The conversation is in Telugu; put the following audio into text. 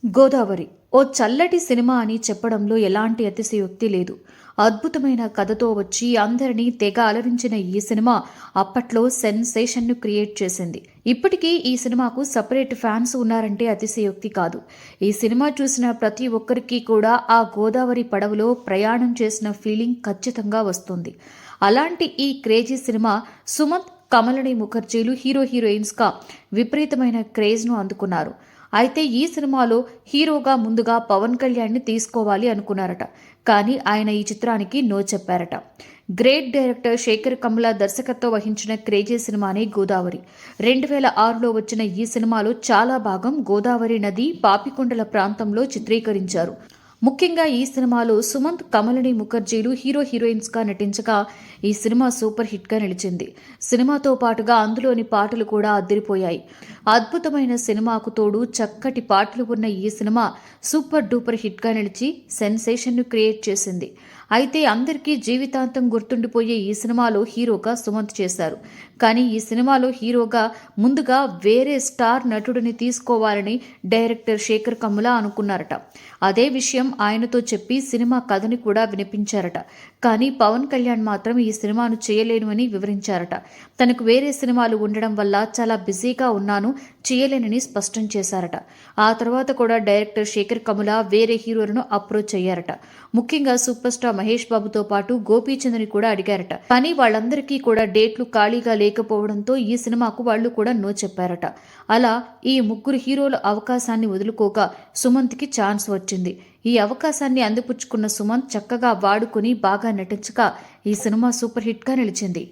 గోదావరి ఓ చల్లటి సినిమా అని చెప్పడంలో ఎలాంటి అతిశయోక్తి లేదు. అద్భుతమైన కథతో వచ్చి అందరినీ తెగ అలరించిన ఈ సినిమా అప్పట్లో సెన్సేషన్ను క్రియేట్ చేసింది. ఇప్పటికీ ఈ సినిమాకు సపరేట్ ఫ్యాన్స్ ఉన్నారంటే అతిశయోక్తి కాదు. ఈ సినిమా చూసిన ప్రతి ఒక్కరికి కూడా ఆ గోదావరి పడవలో ప్రయాణం చేసిన ఫీలింగ్ ఖచ్చితంగా వస్తుంది. అలాంటి ఈ క్రేజీ సినిమా సుమంత్, కమలిని ముఖర్జీలు హీరో హీరోయిన్స్గా విపరీతమైన క్రేజ్ను అందుకున్నారు. అయితే ఈ సినిమాలో హీరోగా ముందుగా పవన్ కళ్యాణ్ని తీసుకోవాలి అనుకున్నారట. కానీ ఆయన ఈ చిత్రానికి నో చెప్పారట. గ్రేట్ డైరెక్టర్ శేఖర్ కమ్ల దర్శకత్వం వహించిన క్రేజీ సినిమానే గోదావరి. 2006లో వచ్చిన ఈ సినిమాలో చాలా భాగం గోదావరి నది పాపికొండల ప్రాంతంలో చిత్రీకరించారు. ముఖ్యంగా ఈ సినిమాలో సుమంత్, కమలిని ముఖర్జీలు హీరో హీరోయిన్స్గా నటించగా ఈ సినిమా సూపర్ హిట్గా నిలిచింది. సినిమాతో పాటుగా అందులోని పాటలు కూడా అదిరిపోయాయి. అద్భుతమైన సినిమాకు తోడు చక్కటి పాటలు ఉన్న ఈ సినిమా సూపర్ డూపర్ హిట్గా నిలిచి సెన్సేషన్ను క్రియేట్ చేసింది. అయితే అందరికీ జీవితాంతం గుర్తుండిపోయే ఈ సినిమాలో హీరోగా సుమంత్ చేశారు. కానీ ఈ సినిమాలో హీరోగా ముందుగా వేరే స్టార్ నటుడిని తీసుకోవాలని డైరెక్టర్ శేఖర్ కమ్ముల అనుకున్నారట. అదే విషయం ఆయనతో చెప్పి సినిమా కథని కూడా వినిపించారట. కానీ పవన్ కళ్యాణ్ మాత్రం ఈ సినిమాను చేయలేను అని వివరించారట. తనకు వేరే సినిమాలు ఉండడం వల్ల చాలా బిజీగా ఉన్నాను, చేయలేనని స్పష్టం చేశారట. ఆ తర్వాత కూడా డైరెక్టర్ శేఖర్ కమ్ముల వేరే హీరోలను అప్రోచ్ అయ్యారట. ముఖ్యంగా సూపర్ స్టార్ మహేష్ బాబుతో పాటు గోపీచంద్ని కూడా అడిగారట. కానీ వాళ్ళందరికీ కూడా డేట్లు ఖాళీగా లేకపోవడంతో ఈ సినిమాకు వాళ్ళు కూడా నో చెప్పారట. అలా ఈ ముగ్గురు హీరోల అవకాశాన్ని వదులుకోగా సుమంత్కి ఛాన్స్ వచ్చింది. ఈ అవకాశాన్ని అందిపుచ్చుకున్న సుమంత్ చక్కగా వాడుకుని బాగా నటించగా ఈ సినిమా సూపర్ హిట్గా నిలిచింది.